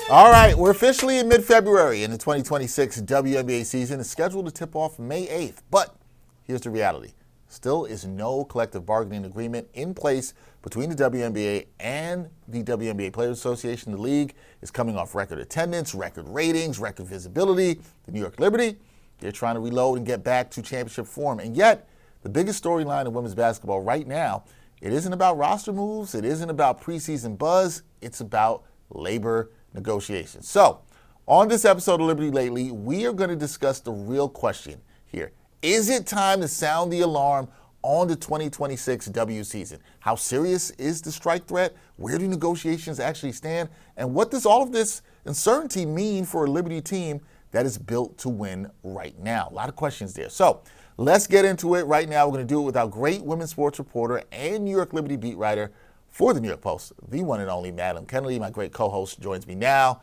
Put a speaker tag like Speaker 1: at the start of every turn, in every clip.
Speaker 1: All right, we're officially in mid-February, and the 2026 WNBA season is scheduled to tip off May 8th. But here's the reality. Still is no collective bargaining agreement in place between the WNBA and the WNBA Players Association. The league is coming off record attendance, record ratings, record visibility. The New York Liberty, they're trying to reload and get back to championship form. And yet, the biggest storyline in women's basketball right now, it isn't about roster moves, it isn't about preseason buzz, it's about labor negotiations. So, on this episode of Liberty Lately, we are going to discuss the real question here. Is it time to sound the alarm on the 2026 W season? How serious is the strike threat? Where do negotiations actually stand? And what does all of this uncertainty mean for a Liberty team that is built to win right now? A lot of questions there. So, let's get into it right now. We're going to do it with our great women's sports reporter and New York Liberty beat writer for the New York Post, the one and only Madeline. Kenney, my great co-host, joins me now.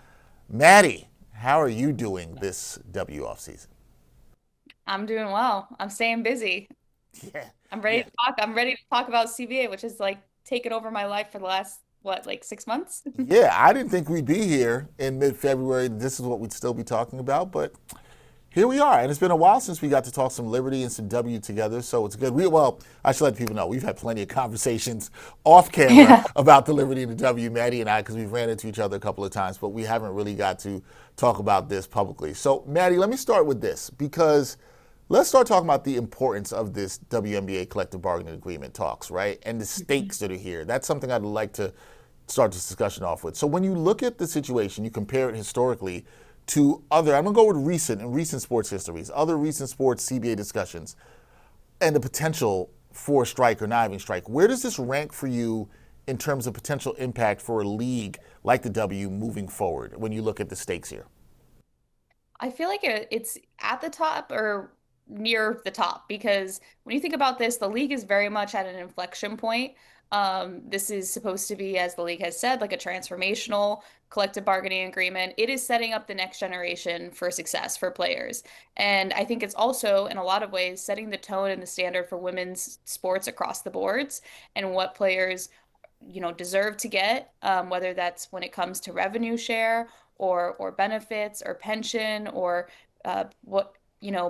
Speaker 1: Maddie, how are you doing this W off season?
Speaker 2: I'm doing well. I'm staying busy.
Speaker 1: Yeah,
Speaker 2: I'm ready
Speaker 1: yeah,
Speaker 2: to talk. I'm ready to talk about CBA, which is like taken over my life for the last, what, like 6 months?
Speaker 1: yeah. I didn't think we'd be here in mid-February. This is what we'd still be talking about, but here we are, and it's been a while since we got to talk some Liberty and some W together, so it's good. Well, I should let people know we've had plenty of conversations off camera
Speaker 2: Yeah.
Speaker 1: about the Liberty and the W, Maddie and I, because we've ran into each other a couple of times, but we haven't really got to talk about this publicly. So, Maddie, let me start with this, because let's start talking about the importance of this WNBA collective bargaining agreement talks, right? And the stakes that are here. That's something I'd like to start this discussion off with. So when you look at the situation, you compare it historically to other, I'm going to go with recent sports histories, other recent sports CBA discussions, and the potential for a strike or not having strike. Where does this rank for you in terms of potential impact for a league like the W moving forward when you look at the stakes here?
Speaker 2: I feel like it's at the top or near the top because when you think about this, the league is very much at an inflection point. This is supposed to be, as the league has said, like a transformational collective bargaining agreement. It is setting up the next generation for success for players. And I think it's also, in a lot of ways, setting the tone and the standard for women's sports across the boards and what players deserve to get, whether that's when it comes to revenue share or benefits or pension or what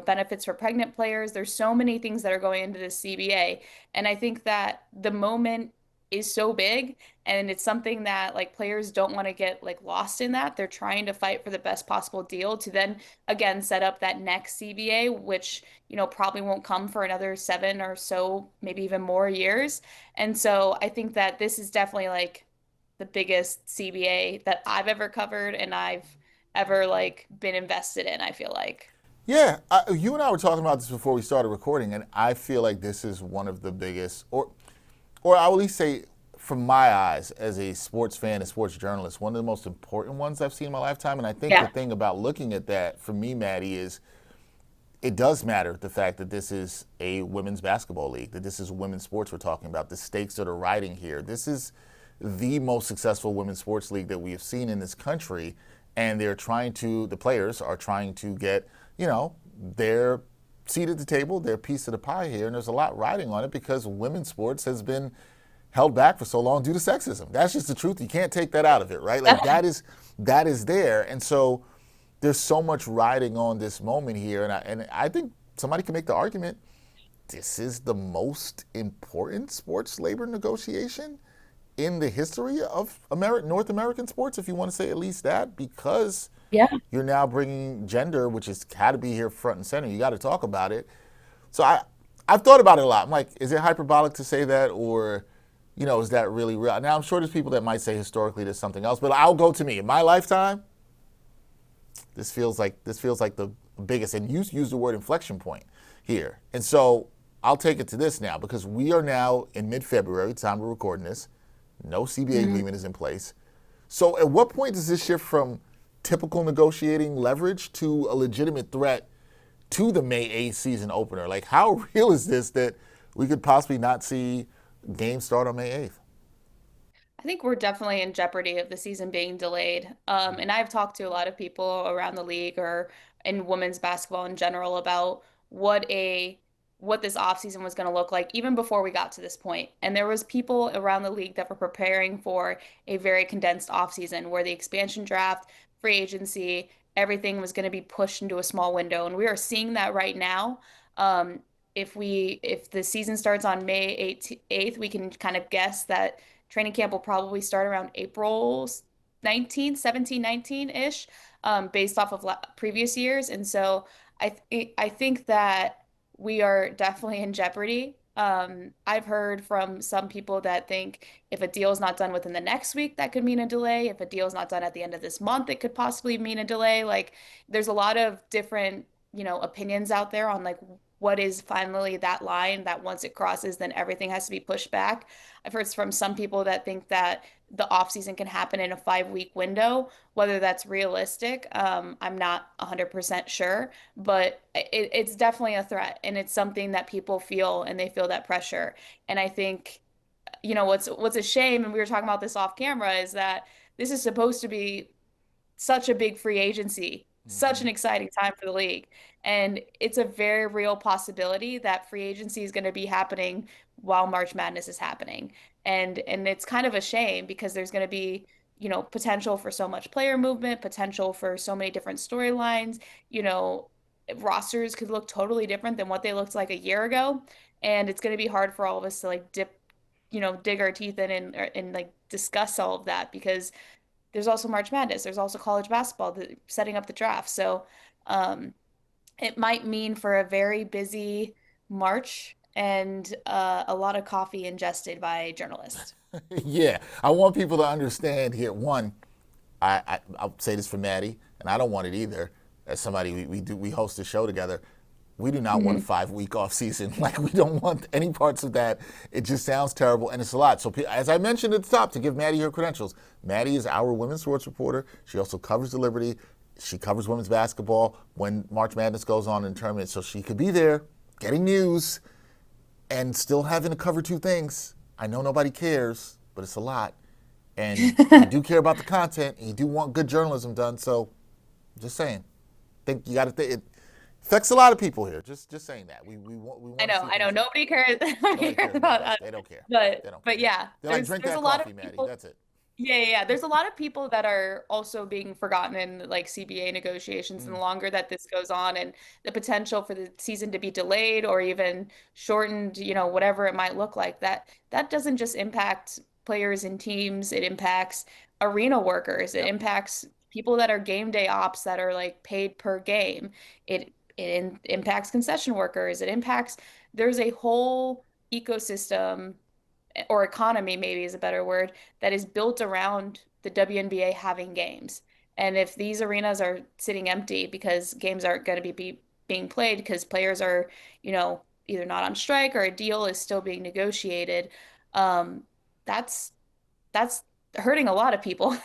Speaker 2: benefits for pregnant players. There's so many things that are going into this CBA, and I think that the moment is so big and it's something that like players don't want to get like lost in that. They're trying to fight for the best possible deal to then again set up that next CBA, which probably won't come for another 7 or so, maybe even more years. And so I think that this is definitely like the biggest CBA that I've ever covered and I've ever like been invested in, I feel like.
Speaker 1: Yeah, you and I were talking about this before we started recording, and I feel like this is one of the biggest, or I will at least say, from my eyes, as a sports fan and sports journalist, one of the most important ones I've seen in my lifetime. And I think the
Speaker 2: Yeah.
Speaker 1: thing about looking at that for me, Maddie, is it does matter the fact that this is a women's basketball league, that this is women's sports we're talking about, the stakes that are riding here. This is the most successful women's sports league that we have seen in this country, and the players are trying to get, their seat at the table, their piece of the pie here, and there's a lot riding on it because women's sports has been held back for so long due to sexism. That's just the truth. You can't take that out of it, right? Like that is there, and so there's so much riding on this moment here, and I think somebody can make the argument this is the most important sports labor negotiation in the history of North American sports, if you want to say at least that, because
Speaker 2: Yeah.
Speaker 1: you're now bringing gender, which has had to be here front and center. You got to talk about it. So I've thought about it a lot. I'm like, is it hyperbolic to say that, or is that really real? Now I'm sure there's people that might say historically there's something else, but I'll go to me in my lifetime. This feels like the biggest, and you use the word inflection point here, and so I'll take it to this now because we are now in mid-February, time we're recording this. No CBA
Speaker 2: Mhm.
Speaker 1: agreement is in place. So at what point does this shift from typical negotiating leverage to a legitimate threat to the May 8th season opener? Like, how real is this that we could possibly not see games start on May 8th?
Speaker 2: I think we're definitely in jeopardy of the season being delayed. And I've talked to a lot of people around the league or in women's basketball in general about what a what this offseason was going to look like even before we got to this point. And there was people around the league that were preparing for a very condensed offseason where the expansion draft, free agency, everything was going to be pushed into a small window. And we are seeing that right now. Um, if the season starts on May 8th, we can kind of guess that training camp will probably start around April 19th, 17, 19-ish, based off of previous years. And so I think that we are definitely in jeopardy. I've heard from some people that think if a deal is not done within the next week, that could mean a delay. If a deal is not done at the end of this month, it could possibly mean a delay. Like there's a lot of different, opinions out there on like what is finally that line that once it crosses, then everything has to be pushed back. I've heard from some people that think that the off season can happen in a 5-week window. Whether that's realistic, I'm not 100% sure, but it's definitely a threat, and it's something that people feel, and they feel that pressure. And I think, what's a shame, and we were talking about this off camera, is that this is supposed to be such a big free agency, such
Speaker 1: Hmm.
Speaker 2: an exciting time for the league. And it's a very real possibility that free agency is going to be happening while March Madness is happening. And it's kind of a shame because there's going to be, potential for so much player movement, potential for so many different storylines, you know, rosters could look totally different than what they looked like a year ago. And it's going to be hard for all of us to like dig our teeth in and like discuss all of that because there's also March Madness. There's also college basketball setting up the draft. So um, it might mean for a very busy March and a lot of coffee ingested by journalists.
Speaker 1: Yeah, I want people to understand here. One, I'll say this for Maddie, and I don't want it either. As somebody we host a show together, we do not want a
Speaker 2: Mhm.
Speaker 1: 5 week off season. Like we don't want any parts of that. It just sounds terrible, and it's a lot. So as I mentioned at the top, to give Maddie her credentials, Maddie is our women's sports reporter. She also covers the Liberty. She covers women's basketball when March Madness goes on in tournaments, so she could be there getting news and still having to cover two things. I know nobody cares, but it's a lot. And you do care about the content, and you do want good journalism done. So, just saying, think you got to think it affects a lot of people here. Just saying that we
Speaker 2: I
Speaker 1: want to
Speaker 2: know,
Speaker 1: see
Speaker 2: I know.
Speaker 1: things done.
Speaker 2: Nobody cares, nobody
Speaker 1: Nobody
Speaker 2: cares
Speaker 1: cares about
Speaker 2: about
Speaker 1: us.
Speaker 2: us.
Speaker 1: They don't care. They
Speaker 2: But
Speaker 1: don't care.
Speaker 2: but yeah,
Speaker 1: They're like,
Speaker 2: there's
Speaker 1: drink
Speaker 2: there's a
Speaker 1: that
Speaker 2: lot of
Speaker 1: coffee, Maddie.
Speaker 2: people.
Speaker 1: That's it.
Speaker 2: Yeah, yeah, yeah. There's a lot of people that are also being forgotten in like CBA negotiations, and
Speaker 1: Mm,
Speaker 2: the longer that this goes on, and the potential for the season to be delayed or even shortened, whatever it might look like, that doesn't just impact players and teams, it impacts arena workers, it
Speaker 1: yep.
Speaker 2: impacts people that are game day ops that are like paid per game. It impacts concession workers, it impacts there's a whole ecosystem or economy maybe is a better word, that is built around the WNBA having games. And if these arenas are sitting empty because games aren't going to be being played because players are, either not on strike or a deal is still being negotiated, um, that's that's hurting a lot of people.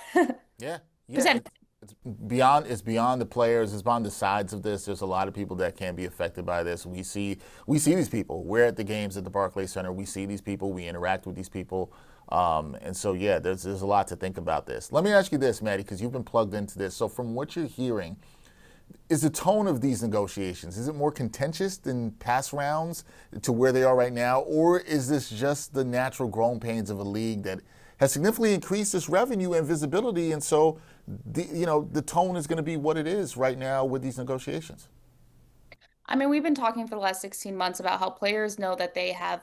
Speaker 1: Yeah, yeah.
Speaker 2: Potentially.
Speaker 1: It's beyond the players. It's beyond the sides of this. There's a lot of people that can be affected by this. We see these people. We're at the games at the Barclays Center. We see these people. We interact with these people. And so yeah, there's a lot to think about this. Let me ask you this, Maddie, because you've been plugged into this. So from what you're hearing, is the tone of these negotiations, is it more contentious than past rounds to where they are right now, or is this just the natural growing pains of a league that has significantly increased its revenue and visibility, and so the tone is going to be what it is right now with these negotiations?
Speaker 2: I mean, we've been talking for the last 16 months about how players know that they have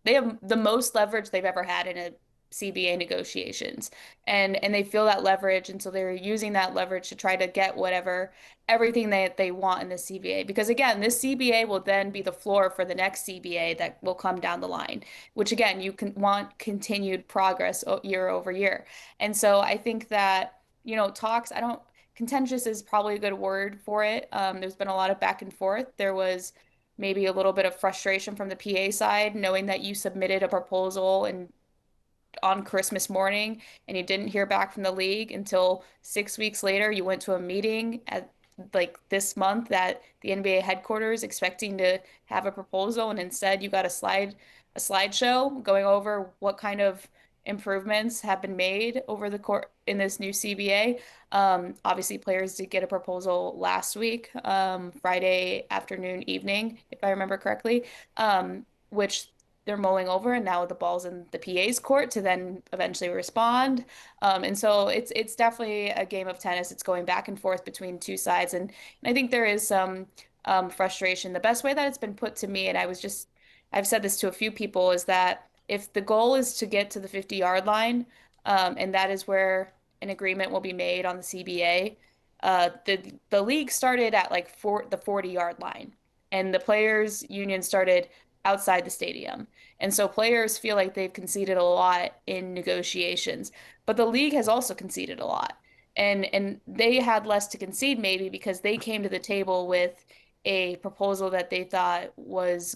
Speaker 2: the most leverage they've ever had in a CBA negotiations. And they feel that leverage, and so they're using that leverage to try to get everything they want in the CBA. Because again, this CBA will then be the floor for the next CBA that will come down the line, which again, you can want continued progress year over year. And so I think that, talks, I don't contentious is probably a good word for it. There's been a lot of back and forth. There was maybe a little bit of frustration from the PA side, knowing that you submitted a proposal and on Christmas morning and you didn't hear back from the league until 6 weeks later. You went to a meeting at like this month at the NBA headquarters expecting to have a proposal, and instead you got a slideshow going over what kind of improvements have been made over the court in this new CBA. Obviously, players did get a proposal last week, Friday afternoon, evening, if I remember correctly, which they're mulling over, and now the ball's in the PA's court to then eventually respond. And so it's definitely a game of tennis. It's going back and forth between two sides, and I think there is some frustration. The best way that it's been put to me, and I've said this to a few people, is that if the goal is to get to the 50-yard line, and that is where an agreement will be made on the CBA, the league started at like the 40-yard line, and the players' union started outside the stadium. And so players feel like they've conceded a lot in negotiations, but the league has also conceded a lot. And they had less to concede maybe because they came to the table with a proposal that they thought was,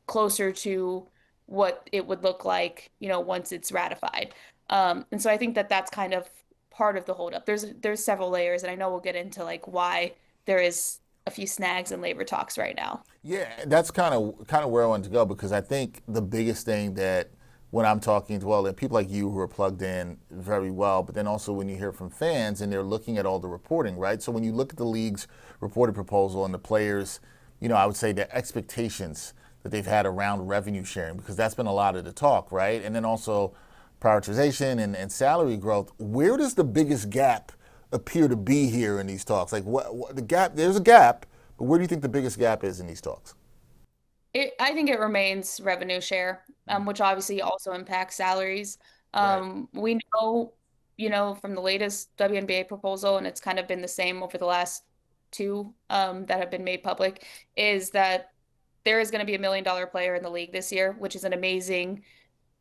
Speaker 2: closer to what it would look like, once it's ratified. And so I think that that's kind of part of the holdup. There's several layers, and I know we'll get into like why there is a few snags in labor talks right now.
Speaker 1: Yeah, that's kind of where I wanted to go because I think the biggest thing that when I'm talking to and people like you who are plugged in very well, but then also when you hear from fans and they're looking at all the reporting, right? So when you look at the league's reported proposal and the players, I would say the expectations that they've had around revenue sharing, because that's been a lot of the talk, right? And then also prioritization and salary growth. Where does the biggest gap appear to be here in these talks? Like what the gap? There's a gap, but where do you think the biggest gap is in these talks?
Speaker 2: I think it remains revenue share, which obviously also impacts salaries.
Speaker 1: Right.
Speaker 2: We know, from the latest WNBA proposal, and it's kind of been the same over the last two that have been made public, is that there is going to be $1 million player in the league this year, which is an amazing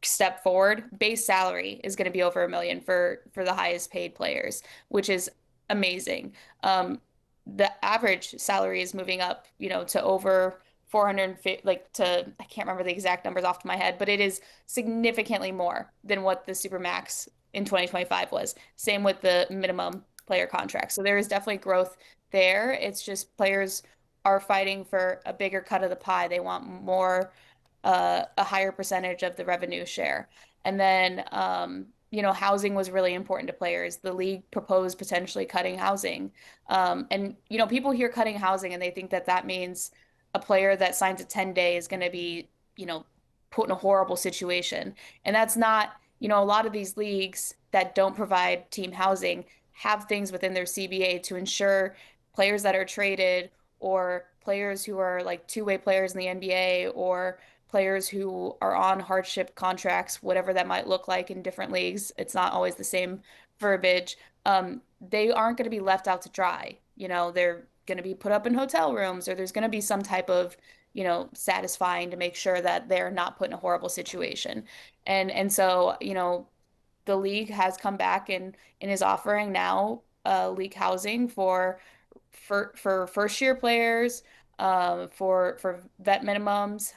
Speaker 2: step forward. Base salary is going to be over 1 million for the highest paid players, which is amazing. The average salary is moving up, to over 450, like to I can't remember the exact numbers off my head, but it is significantly more than what the Supermax in 2025 was. Same with the minimum player contract. So there is definitely growth there. It's just players are fighting for a bigger cut of the pie. They want more a higher percentage of the revenue share. And then, housing was really important to players. The league proposed potentially cutting housing. And, people hear cutting housing and they think that that means a player that signs a 10-day is going to be, put in a horrible situation. And that's not, a lot of these leagues that don't provide team housing have things within their CBA to ensure players that are traded or players who are like two-way players in the NBA or players who are on hardship contracts, whatever that might look like in different leagues. It's not always the same verbiage. They aren't going to be left out to dry. They're going to be put up in hotel rooms, or there's going to be some type of, satisfying to make sure that they're not put in a horrible situation. And so, the league has come back and is offering now league housing for first year players, for vet minimums,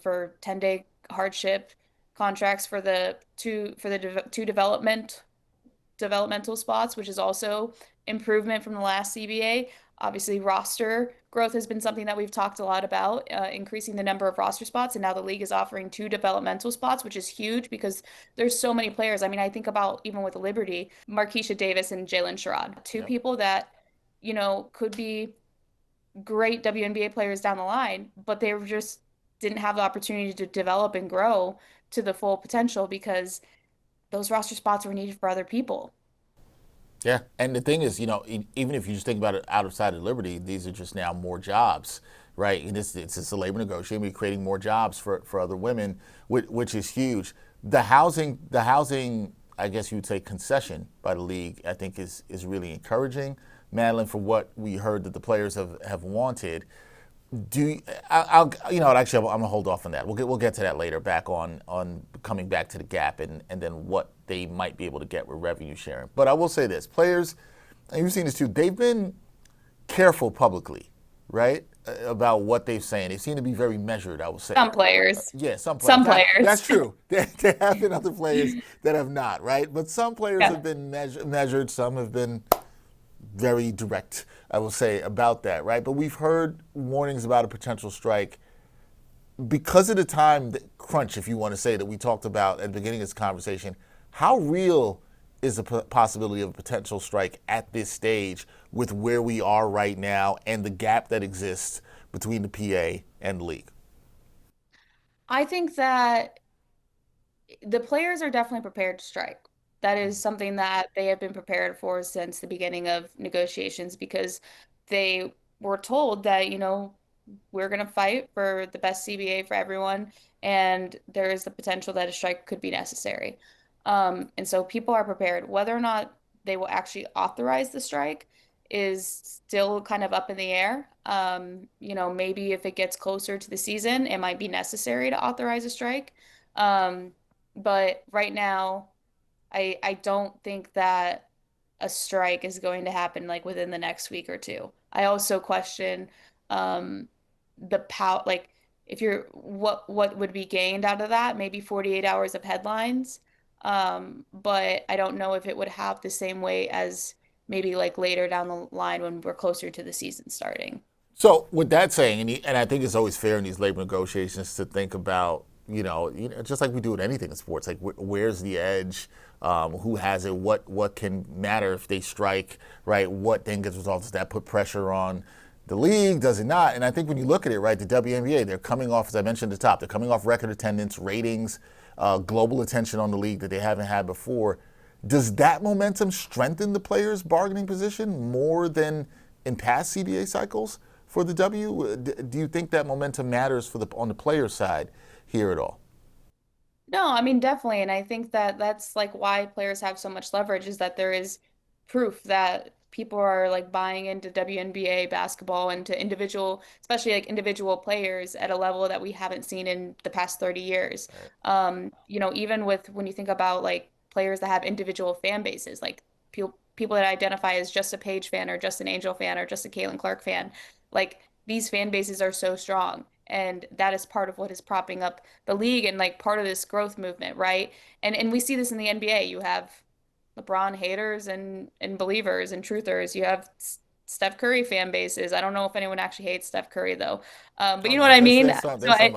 Speaker 2: for 10-day hardship contracts for the two developmental spots, which is also improvement from the last CBA. Obviously, roster growth has been something that we've talked a lot about, increasing the number of roster spots, and now the league is offering two developmental spots, which is huge because there's so many players. I mean, I think about even with Liberty, Markeisha Davis and Jalen Sherrod, two
Speaker 1: Yep.
Speaker 2: people that, could be great WNBA players down the line, but they just didn't have the opportunity to develop and grow to the full potential because those roster spots were needed for other people.
Speaker 1: Yeah, and the thing is, even if you just think about it outside of Liberty, these are just now more jobs, right? And it's just a labor negotiation. We're creating more jobs for other women, which is huge. The housing, I guess you would say, concession by the league, I think is really encouraging. Madeline, for what we heard that the players have wanted. Do you, actually I'm gonna hold off on that. We'll get to that later. Back on coming back to the gap and then what they might be able to get with revenue sharing. But I will say this: players, and you've seen this too. They've been careful publicly, right, about what they've saying. They seem to be very measured. I will say.
Speaker 2: Some players,
Speaker 1: Yeah, some players.
Speaker 2: some
Speaker 1: That's
Speaker 2: players.
Speaker 1: true. There have been other players that have not, right? But some players
Speaker 2: Yeah.
Speaker 1: have been measured. Some have been very direct, I will say, about that, right? But we've heard warnings about a potential strike. because of the time crunch, if you want to say, that we talked about at the beginning of this conversation, how real is the possibility of a potential strike at this stage with where we are right now and the gap that exists between the PA and the league?
Speaker 2: I think that the players are definitely prepared to strike. That is something that they have been prepared for since the beginning of negotiations because they were told that, we're going to fight for the best CBA for everyone, and there is the potential that a strike could be necessary. And so people are prepared. Whether or not they will actually authorize the strike is still kind of up in the air. Maybe if it gets closer to the season, it might be necessary to authorize a strike. Um, but right now, I don't think that a strike is going to happen like within the next week or two. I also question um the power, like if you're what would be gained out of that, maybe 48 hours of headlines. But I don't know if it would have the same weight as maybe like later down the line when we're closer to the season starting.
Speaker 1: So, with that saying, and I think it's always fair in these labor negotiations to think about, just like we do with anything in sports, like where's the edge, who has it, what can matter if they strike, right? What then gets resolved? Does that put pressure on the league? Does it not? And I think when you look at it, right, the WNBA, they're coming off, as I mentioned at the top, they're coming off record attendance, ratings, global attention on the league that they haven't had before. Does that momentum strengthen the players' bargaining position more than in past CBA cycles for the W? Do you think that momentum matters for the on the player side here at all?
Speaker 2: No, I mean definitely, and I think that that's like why players have so much leverage is that there is proof that people are like buying into WNBA basketball and to individual, especially like individual players at a level that we haven't seen in the past 30 years.
Speaker 1: Right.
Speaker 2: Even with when you think about like players that have individual fan bases, like people that identify as just a Paige fan or just an Angel fan or just a Caitlin Clark fan, like these fan bases are so strong. And that is part of what is propping up the league and like part of this growth movement, right? And we see this in the NBA. You have LeBron haters and believers and truthers. You have Steph Curry fan bases. I don't know if anyone actually hates Steph Curry though. But
Speaker 1: Oh
Speaker 2: you know
Speaker 1: no,
Speaker 2: what I mean? So
Speaker 1: there's
Speaker 2: I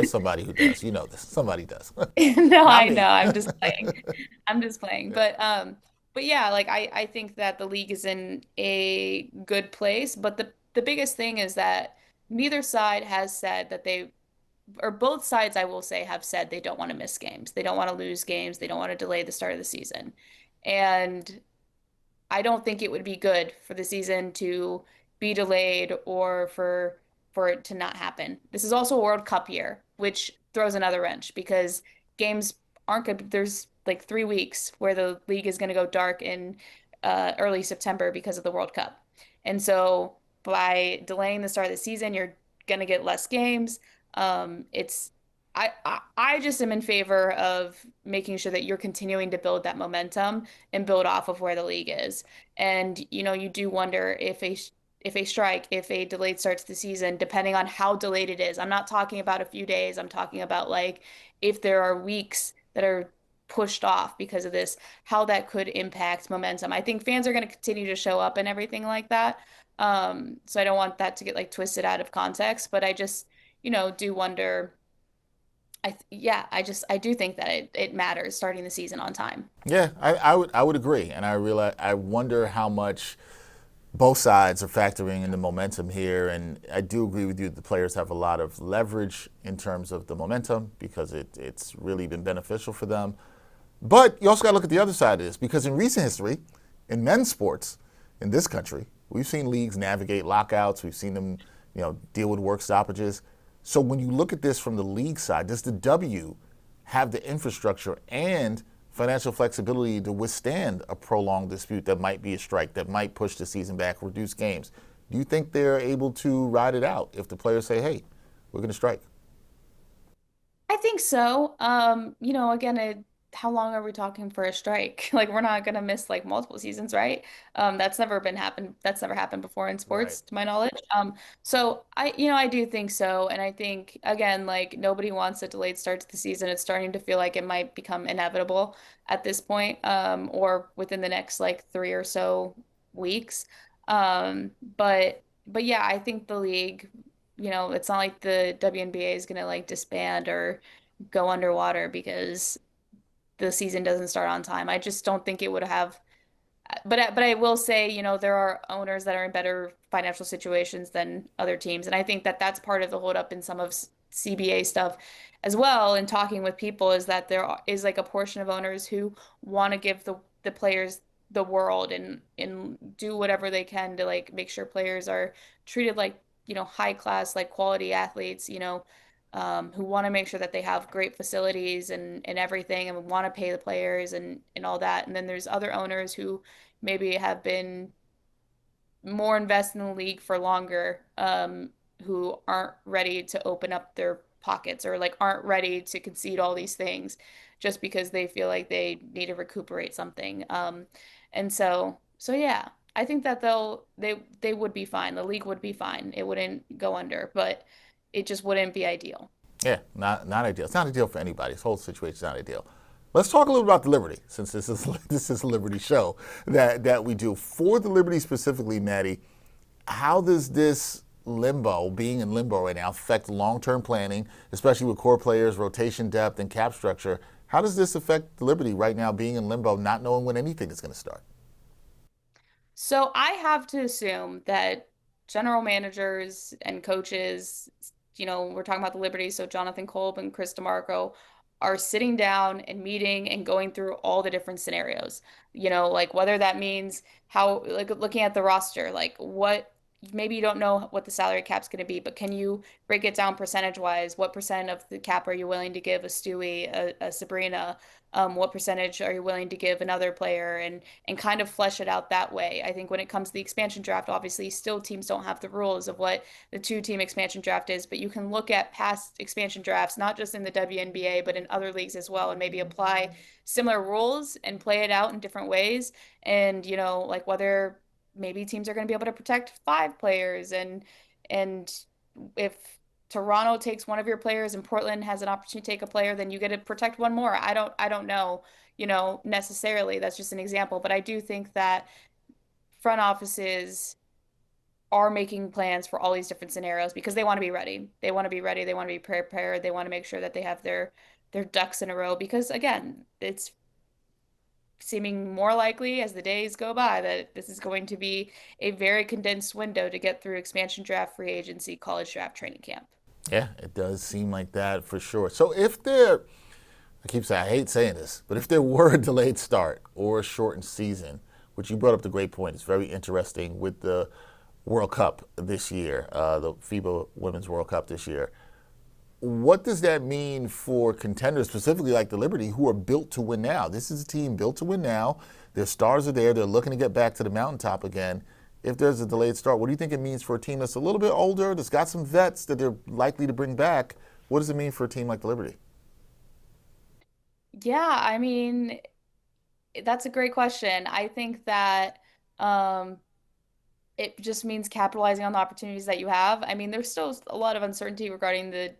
Speaker 1: somebody who does. You know this. Somebody does.
Speaker 2: no,
Speaker 1: Not
Speaker 2: I know.
Speaker 1: me.
Speaker 2: I'm just playing. I'm just playing.
Speaker 1: Yeah.
Speaker 2: But yeah, like I think that the league is in a good place, but the biggest thing is that neither side has said that they or both sides, I will say, have said they don't want to miss games. They don't want to lose games. They don't want to delay the start of the season. And I don't think it would be good for the season to be delayed or for it to not happen. This is also a World Cup year, which throws another wrench because games aren't good. There's like 3 weeks where the league is going to go dark in early September because of the World Cup. And so by delaying the start of the season, you're going to get less games. It's I just am in favor of making sure that you're continuing to build that momentum and build off of where the league is. And you do wonder if a strike, if a delayed start to the season, depending on how delayed it is. I'm not talking about a few days. I'm talking about like if there are weeks that are pushed off because of this, how that could impact momentum. I think fans are going to continue to show up and everything like that. So I don't want that to get like twisted out of context, but I just, do wonder. I do think that it matters starting the season on time.
Speaker 1: Yeah, I would agree, and I wonder how much both sides are factoring in the momentum here, and I do agree with you. The players have a lot of leverage in terms of the momentum because it's really been beneficial for them. But you also got to look at the other side of this because in recent history, in men's sports in this country, we've seen leagues navigate lockouts. We've seen them, deal with work stoppages. So when you look at this from the league side, does the W have the infrastructure and financial flexibility to withstand a prolonged dispute that might be a strike, that might push the season back, reduce games? Do you think they're able to ride it out if the players say, hey, we're going to strike?
Speaker 2: I think so. Again, how long are we talking for a strike? Like we're not gonna miss like multiple seasons, right? That's never happened before in
Speaker 1: Right.
Speaker 2: sports, to my knowledge. So I do think so, and I think again, like nobody wants a delayed start to the season. It's starting to feel like it might become inevitable at this point, or within the next like 3 or so weeks. But yeah, I think the league it's not like the WNBA is going to like disband or go underwater because the season doesn't start on time. I just don't think it would have. But I will say, there are owners that are in better financial situations than other teams, and I think that that's part of the holdup in some of CBA stuff as well. And talking with people is that is like a portion of owners who want to give the players the world and do whatever they can to like make sure players are treated like, high class, like quality athletes, who want to make sure that they have great facilities and everything and want to pay the players and all that. And then there's other owners who maybe have been more invested in the league for longer, who aren't ready to open up their pockets or like aren't ready to concede all these things just because they feel like they need to recuperate something. And so yeah, I think that they would be fine. The league would be fine. It wouldn't go under, but it just wouldn't be ideal.
Speaker 1: Yeah, not ideal. It's not ideal for anybody. This whole situation is not ideal. Let's talk a little about the Liberty, since this is this is a Liberty show that we do. For the Liberty specifically, Maddie, how does this limbo, being in limbo right now, affect long-term planning, especially with core players, rotation depth, and cap structure? How does this affect the Liberty right now, being in limbo, not knowing when anything is going to start?
Speaker 2: So I have to assume that general managers and coaches, we're talking about the Liberty, so Jonathan Kolb and Chris DeMarco are sitting down and meeting and going through all the different scenarios. Like whether that means how, like looking at the roster, like what maybe you don't know what the salary cap's going to be, but can you break it down percentage wise? What percent of the cap are you willing to give a Stewie, a Sabrina? What percentage are you willing to give another player and kind of flesh it out that way? I think when it comes to the expansion draft, obviously still teams don't have the rules of what the two-team expansion draft is, but you can look at past expansion drafts, not just in the WNBA, but in other leagues as well, and maybe apply similar rules and play it out in different ways. And, like whether maybe teams are going to be able to protect five players and if Toronto takes one of your players and Portland has an opportunity to take a player, then you get to protect one more. I don't know, necessarily. That's just an example, but I do think that front offices are making plans for all these different scenarios because they want to be ready. They want to be ready. They want to be prepared. They want to make sure that they have their ducks in a row because again, it's seeming more likely as the days go by that this is going to be a very condensed window to get through expansion draft, free agency, college draft, training camp.
Speaker 1: Yeah, it does seem like that for sure. So if there, I keep saying, I hate saying this, but if there were a delayed start or a shortened season, which you brought up the great point, it's very interesting with the World Cup this year, the FIBA Women's World Cup this year. What does that mean for contenders, specifically like the Liberty, who are built to win now? This is a team built to win now. Their stars are there. They're looking to get back to the mountaintop again. If there's a delayed start, what do you think it means for a team that's a little bit older, that's got some vets that they're likely to bring back? What does it mean for a team like the Liberty?
Speaker 2: Yeah, I mean, that's a great question. I think that um, it just means capitalizing on the opportunities that you have. I mean, there's still a lot of uncertainty regarding the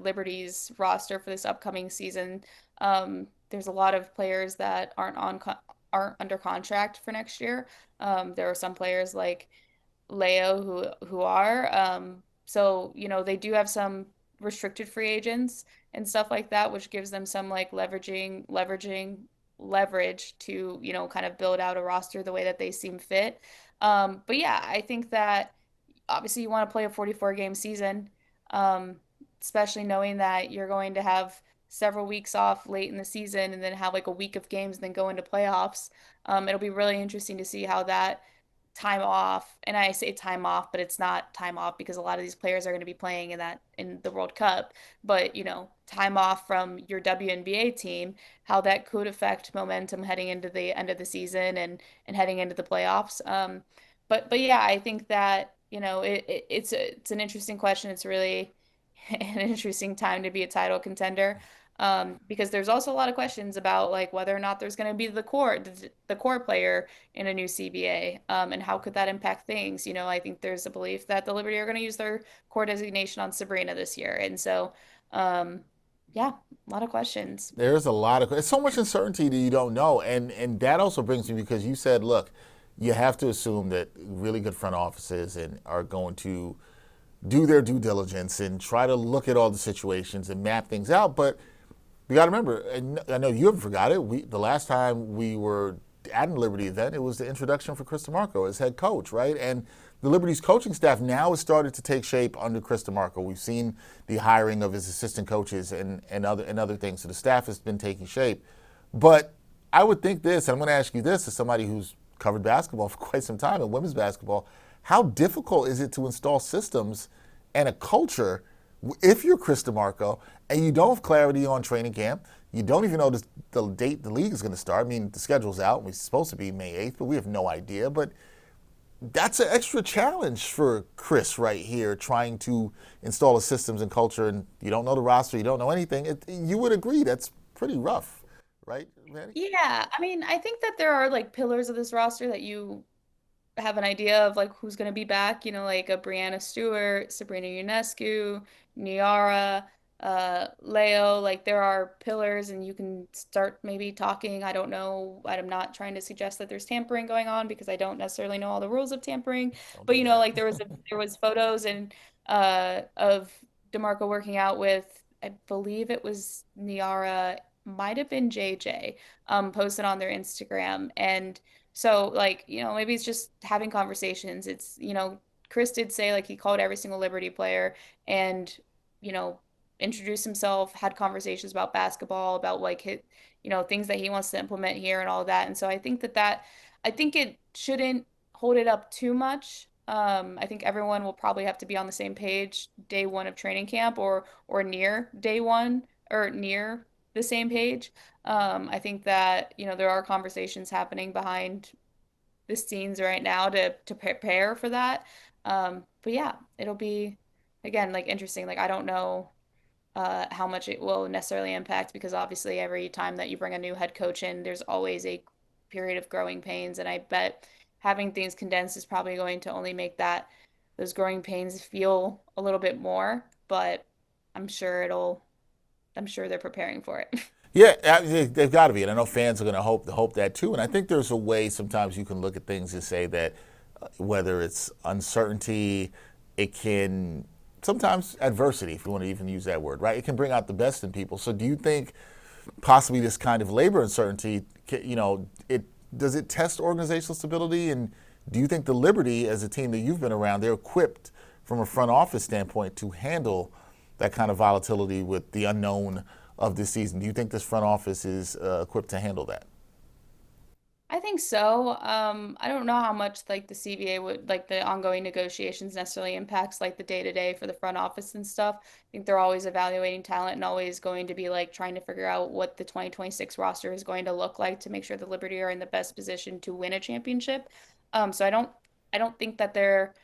Speaker 2: Liberty's roster for this upcoming season. There's a lot of players that aren't under contract for next year. There are some players like Leo who are. So, they do have some restricted free agents and stuff like that, which gives them some like leverage to, kind of build out a roster the way that they seem fit. But yeah, I think that obviously you want to play a 44 game season, um, especially knowing that you're going to have several weeks off late in the season and then have like a week of games and then go into playoffs. It'll be really interesting to see how that time off, and I say time off, but it's not time off because a lot of these players are going to be playing in the World Cup. But time off from your WNBA team, how that could affect momentum heading into the end of the season and heading into the playoffs. But yeah, I think that it's an interesting question. It's really an interesting time to be a title contender. Because there's also a lot of questions about like whether or not there's going to be the core player in a new CBA, and how could that impact things? I think there's a belief that the Liberty are going to use their core designation on Sabrina this year, and so yeah, a lot of questions.
Speaker 1: There's a lot of, there's so much uncertainty that you don't know. And that also brings me, because you said, look, you have to assume that really good front offices and are going to do their due diligence and try to look at all the situations and map things out. But you got to remember, and I know you haven't forgot it. The last time we were at an Liberty event, it was the introduction for Chris DeMarco as head coach, right? And the Liberty's coaching staff now has started to take shape under Chris DeMarco. We've seen the hiring of his assistant coaches and other things. So the staff has been taking shape. But I would think this, and I'm going to ask you this as somebody who's covered basketball for quite some time and women's basketball, how difficult is it to install systems and a culture if you're Chris DeMarco and you don't have clarity on training camp? You don't even know the date the league is going to start. I mean, the schedule's out. We're supposed to be May 8th, but we have no idea. But that's an extra challenge for Chris right here, trying to install a systems and culture, and you don't know the roster, you don't know anything. You would agree that's pretty rough, right, Manny?
Speaker 2: Yeah, I mean, I think that there are like pillars of this roster that you have an idea of like who's going to be back, like a Brianna Stewart, Sabrina Ionescu, Niara, Leo, like there are pillars and you can start maybe talking. I don't know. I'm not trying to suggest that there's tampering going on because I don't necessarily know all the rules of tampering,
Speaker 1: Don't
Speaker 2: but
Speaker 1: do that.
Speaker 2: like there was photos and of DeMarco working out with, I believe it was Niara, might have been JJ, posted on their Instagram. And so, like, maybe it's just having conversations. Chris did say, like, he called every single Liberty player and, you know, introduced himself, had conversations about basketball, about like things that he wants to implement here and all of that. And so I think it shouldn't hold it up too much. I think everyone will probably have to be on the same page day one of training camp or near day one or near the same page. I think that, there are conversations happening behind the scenes right now to prepare for that. But yeah, it'll be again like interesting. Like I don't know how much it will necessarily impact because obviously every time that you bring a new head coach in, there's always a period of growing pains, and I bet having things condensed is probably going to only make those growing pains feel a little bit more. But I'm sure it'll. I'm sure they're preparing for it.
Speaker 1: Yeah, they've got to be, and I know fans are going to hope that too. And I think there's a way sometimes you can look at things and say that whether it's uncertainty, it can sometimes adversity, if you want to even use that word, right? It can bring out the best in people. So, do you think possibly this kind of labor uncertainty, it does it test organizational stability? And do you think the Liberty, as a team that you've been around, they're equipped from a front office standpoint to handle that kind of volatility with the unknown of this season? Do you think this front office is equipped to handle that?
Speaker 2: I think so. I don't know how much like the CBA would like the ongoing negotiations necessarily impacts like the day to day for the front office and stuff. I think they're always evaluating talent and always going to be like trying to figure out what the 2026 roster is going to look like to make sure the Liberty are in the best position to win a championship. So I don't think that they're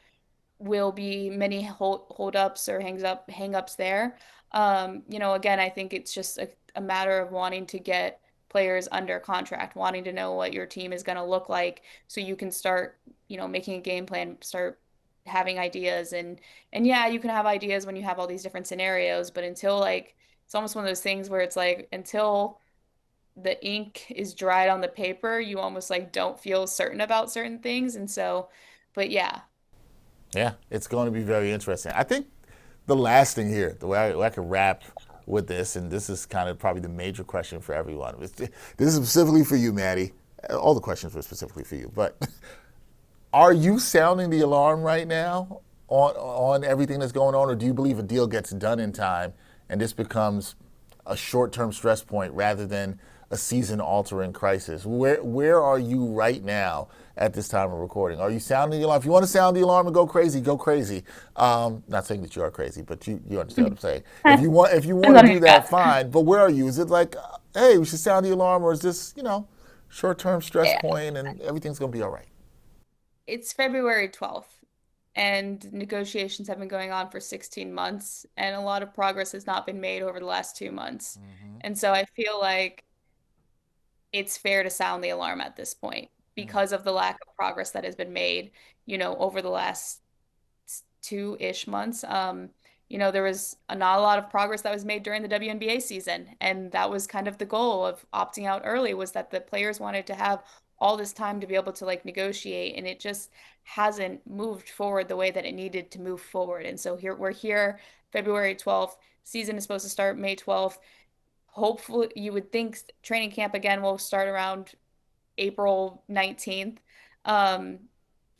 Speaker 2: will be many hold ups or hang ups there. Again, I think it's just a matter of wanting to get players under contract, wanting to know what your team is going to look like so you can start, making a game plan, start having ideas and yeah, you can have ideas when you have all these different scenarios, but until like it's almost one of those things where it's like until the ink is dried on the paper, you almost like don't feel certain about certain things. And so, but yeah,
Speaker 1: Yeah, it's going to be very interesting. I think the last thing here, the way I could wrap with this, and this is kind of probably the major question for everyone. This is specifically for you, Maddie. All the questions were specifically for you, but are you sounding the alarm right now on everything that's going on, or do you believe a deal gets done in time and this becomes a short-term stress point rather than a season-altering crisis? Where are you right now at this time of recording? Are you sounding the alarm? If you want to sound the alarm and go crazy, go crazy. Not saying that you are crazy, but you understand what I'm saying. If you want to do that, fine. But where are you? Is it like, hey, we should sound the alarm, or is this short-term stress point and everything's going to be all right?
Speaker 2: it's February 12th, and negotiations have been going on for 16 months, and a lot of progress has not been made over the last 2 months.
Speaker 1: Mm-hmm.
Speaker 2: And so I feel like it's fair to sound the alarm at this point because of the lack of progress that has been made, over the last 2-ish months. There was not a lot of progress that was made during the WNBA season, and that was kind of the goal of opting out early was that the players wanted to have all this time to be able to like negotiate, and it just hasn't moved forward the way that it needed to move forward. And so here we're here, February 12th. Season is supposed to start May 12th. Hopefully, you would think training camp again will start around April 19th. Um,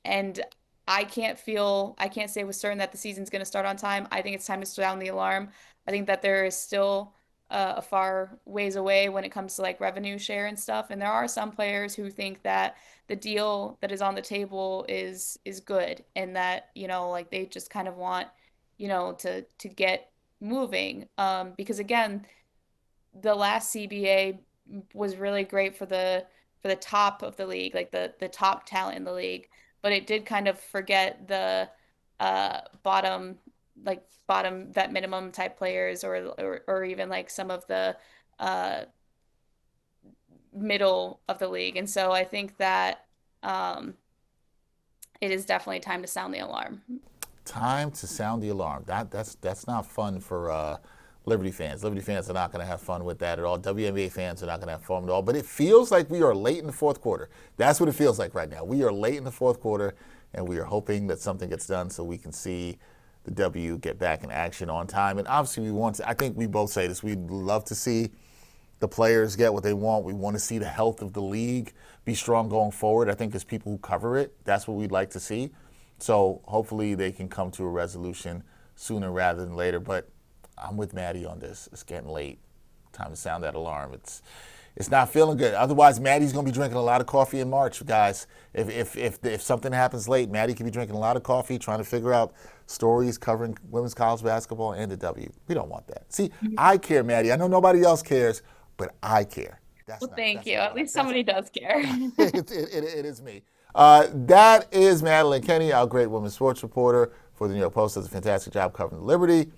Speaker 2: and I can't say with certain that the season's going to start on time. I think it's time to sound the alarm. I think that there is still a far ways away when it comes to like revenue share and stuff. And there are some players who think that the deal that is on the table is good, and that, like they just kind of want, to get moving. Because again, the last CBA was really great for the top of the league, like the top talent in the league, but it did kind of forget the bottom, like bottom vet minimum type players, or even like some of the uh middle of the league. And so I think that um it is definitely time to sound the alarm.
Speaker 1: Time to sound the alarm. That's not fun for Liberty fans. Liberty fans are not going to have fun with that at all. WNBA fans are not going to have fun at all. But it feels like we are late in the fourth quarter. That's what it feels like right now. We are late in the fourth quarter, and we are hoping that something gets done so we can see the W get back in action on time. And obviously, I think we both say this, we'd love to see the players get what they want. We want to see the health of the league be strong going forward. I think as people who cover it, that's what we'd like to see. So hopefully they can come to a resolution sooner rather than later. But I'm with Maddie on this. It's getting late. Time to sound that alarm. It's not feeling good. Otherwise, Maddie's going to be drinking a lot of coffee in March, guys. If something happens late, Maddie could be drinking a lot of coffee, trying to figure out stories covering women's college basketball and the W. We don't want that. See, I care, Maddie. I know nobody else cares, but I care.
Speaker 2: Well, thank you. At least somebody does care.
Speaker 1: It is me. That is Madeline Kenney, our great women's sports reporter for the New York Post. Does a fantastic job covering the Liberty.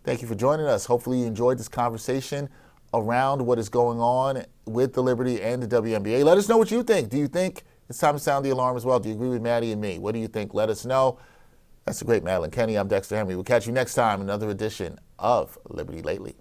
Speaker 1: Thank you for joining us. Hopefully you enjoyed this conversation around what is going on with the Liberty and the WNBA. Let us know what you think. Do you think it's time to sound the alarm as well? Do you agree with Maddie and me? What do you think? Let us know. That's the great Madeline Kenney. I'm Dexter Henry. We'll catch you next time, another edition of Liberty Lately.